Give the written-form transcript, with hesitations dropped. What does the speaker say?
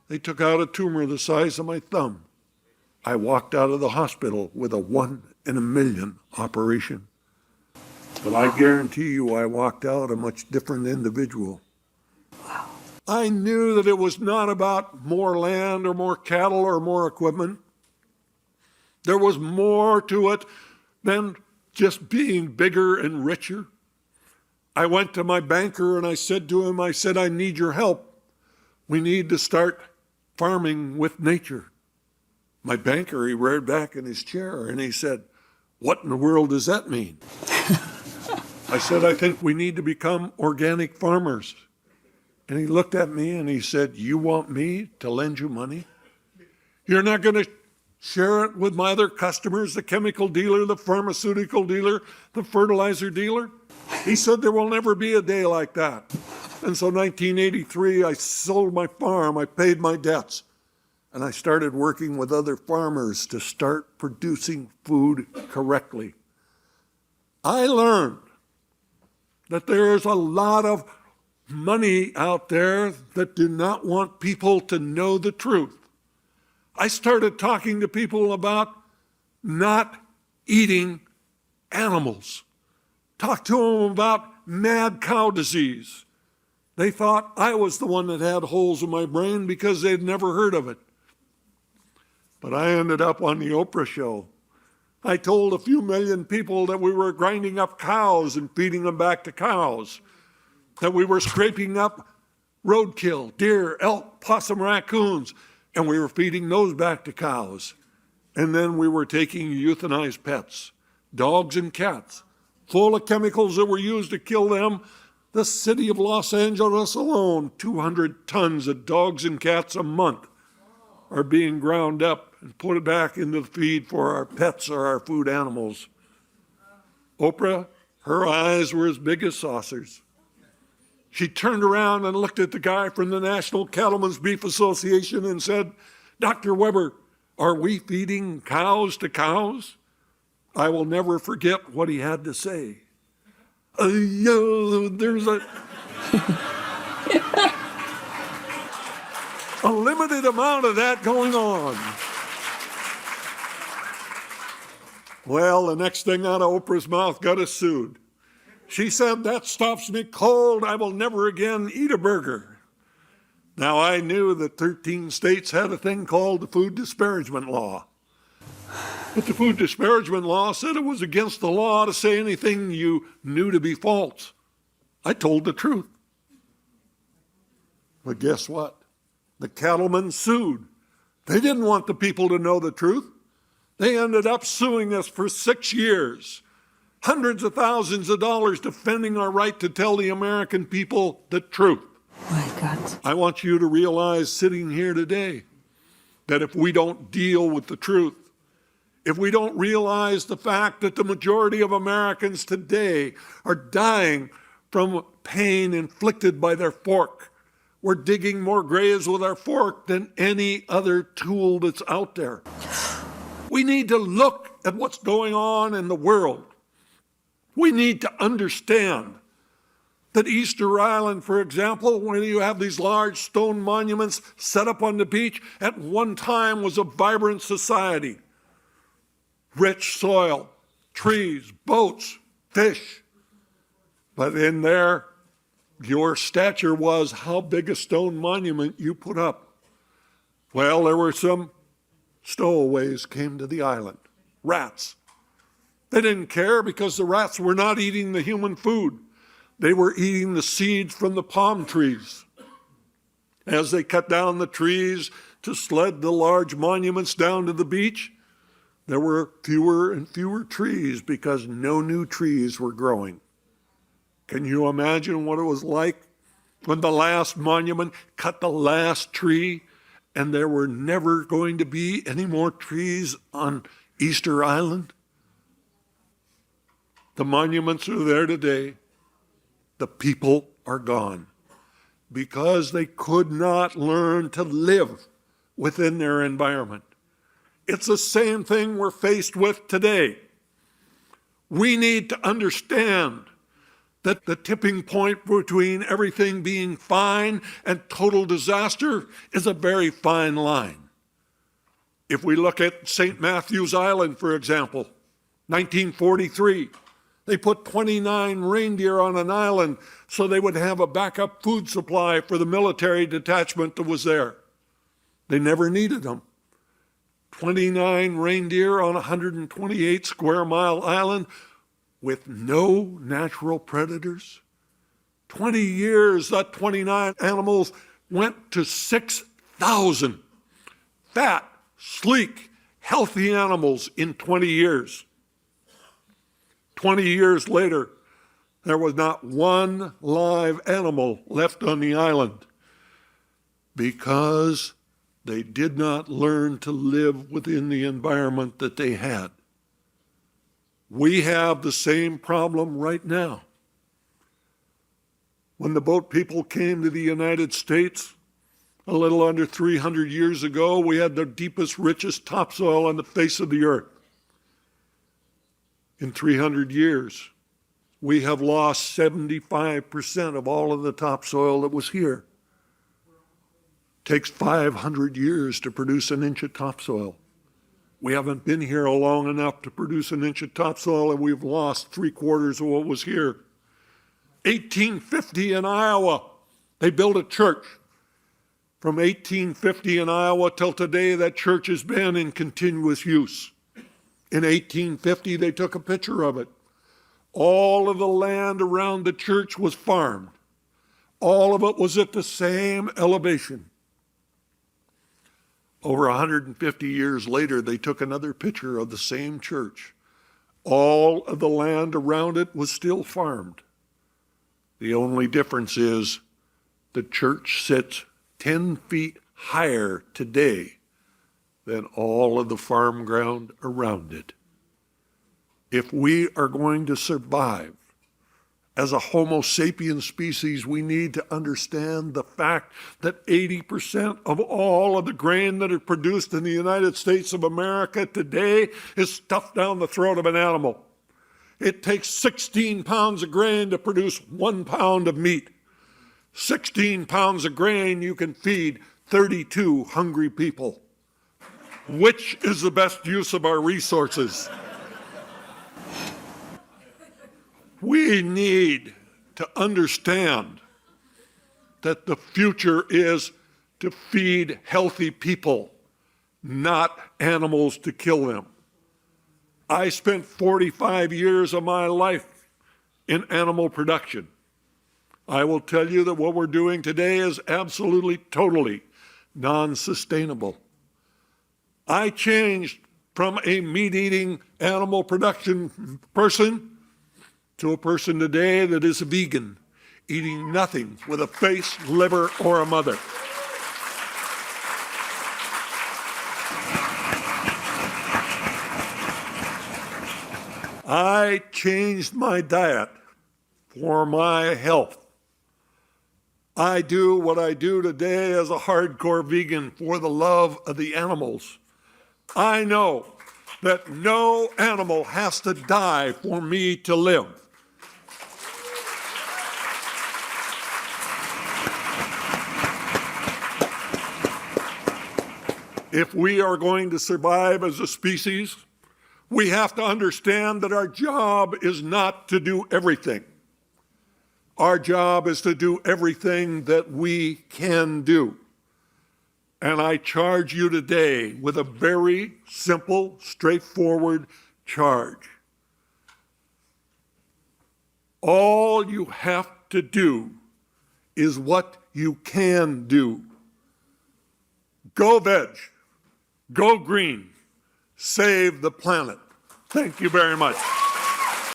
They took out a tumor the size of my thumb. I walked out of the hospital with a 1 in a million operation. But I guarantee you I walked out a much different individual. Wow. I knew that it was not about more land or more cattle or more equipment. There was more to it than just being bigger and richer. I went to my banker and I said to him, I need your help. We need to start farming with nature. My banker, he reared back in his chair and he said, what in the world does that mean? I said, I think we need to become organic farmers. And he looked at me and he said, you want me to lend you money? You're not going to share it with my other customers, the chemical dealer, the pharmaceutical dealer, the fertilizer dealer? He said, there will never be a day like that. And so 1983, I sold my farm, I paid my debts, and I started working with other farmers to start producing food correctly. I learned that there is a lot of money out there that do not want people to know the truth. I started talking to people about not eating animals. Talked to them about mad cow disease. They thought I was the one that had holes in my brain because they'd never heard of it. But I ended up on the Oprah show. I told a few million people that we were grinding up cows and feeding them back to cows, that we were scraping up roadkill, deer, elk, possum, raccoons, and we were feeding those back to cows. And then we were taking euthanized pets, dogs and cats, full of chemicals that were used to kill them. The city of Los Angeles alone, 200 tons of dogs and cats a month are being ground up and put back into the feed for our pets or our food animals. Oprah, her eyes were as big as saucers. She turned around and looked at the guy from the National Cattlemen's Beef Association and said, Dr. Weber, are we feeding cows to cows? I will never forget what he had to say. There's a limited amount of that going on. Well, the next thing out of Oprah's mouth got us sued. She said, that stops me cold. I will never again eat a burger. Now, I knew that 13 states had a thing called the food disparagement law. But the food disparagement law said it was against the law to say anything you knew to be false. I told the truth. But guess what? The cattlemen sued. They didn't want the people to know the truth. They ended up suing us for 6 years. Hundreds of thousands of dollars defending our right to tell the American people the truth. My God. I want you to realize sitting here today that if we don't deal with the truth, if we don't realize the fact that the majority of Americans today are dying from pain inflicted by their fork, we're digging more graves with our fork than any other tool that's out there. We need to look at what's going on in the world. We need to understand that Easter Island, for example, when you have these large stone monuments set up on the beach, at one time was a vibrant society. Rich soil, trees, boats, fish. But in there, your stature was how big a stone monument you put up. Well, there were some stowaways came to the island, rats. They didn't care because the rats were not eating the human food. They were eating the seeds from the palm trees. As they cut down the trees to sled the large monuments down to the beach, there were fewer and fewer trees because no new trees were growing. Can you imagine what it was like when the last monument cut the last tree and there were never going to be any more trees on Easter Island? The monuments are there today. The people are gone because they could not learn to live within their environment. It's the same thing we're faced with today. We need to understand that the tipping point between everything being fine and total disaster is a very fine line. If we look at St. Matthew's Island, for example, 1943, they put 29 reindeer on an island so they would have a backup food supply for the military detachment that was there. They never needed them. 29 reindeer on a 128 square mile island with no natural predators. 20 years, that 29 animals went to 6,000 fat, sleek, healthy animals in 20 years. 20 years later, there was not one live animal left on the island because they did not learn to live within the environment that they had. We have the same problem right now. When the boat people came to the United States, a little under 300 years ago, we had the deepest, richest topsoil on the face of the earth. In 300 years, we have lost 75% of all of the topsoil that was here. It takes 500 years to produce an inch of topsoil. We haven't been here long enough to produce an inch of topsoil, and we've lost 3/4 of what was here. 1850 in Iowa, they built a church. From 1850 in Iowa till today, that church has been in continuous use. In 1850, they took a picture of it. All of the land around the church was farmed. All of it was at the same elevation. Over 150 years later, they took another picture of the same church. All of the land around it was still farmed. The only difference is the church sits 10 feet higher today than all of the farm ground around it. If we are going to survive as a Homo sapiens species, we need to understand the fact that 80% of all of the grain that is produced in the United States of America today is stuffed down the throat of an animal. It takes 16 pounds of grain to produce 1 pound of meat. 16 pounds of grain, you can feed 32 hungry people. Which is the best use of our resources? We need to understand that the future is to feed healthy people, not animals to kill them. I spent 45 years of my life in animal production. I will tell you that what we're doing today is absolutely, totally non-sustainable. I changed from a meat-eating animal production person to a person today that is a vegan, eating nothing with a face, liver, or a mother. I changed my diet for my health. I do what I do today as a hardcore vegan for the love of the animals. I know that no animal has to die for me to live. If we are going to survive as a species, we have to understand that our job is not to do everything. Our job is to do everything that we can do. And I charge you today with a very simple, straightforward charge. All you have to do is what you can do. Go veg. Go green. Save the planet. Thank you very much.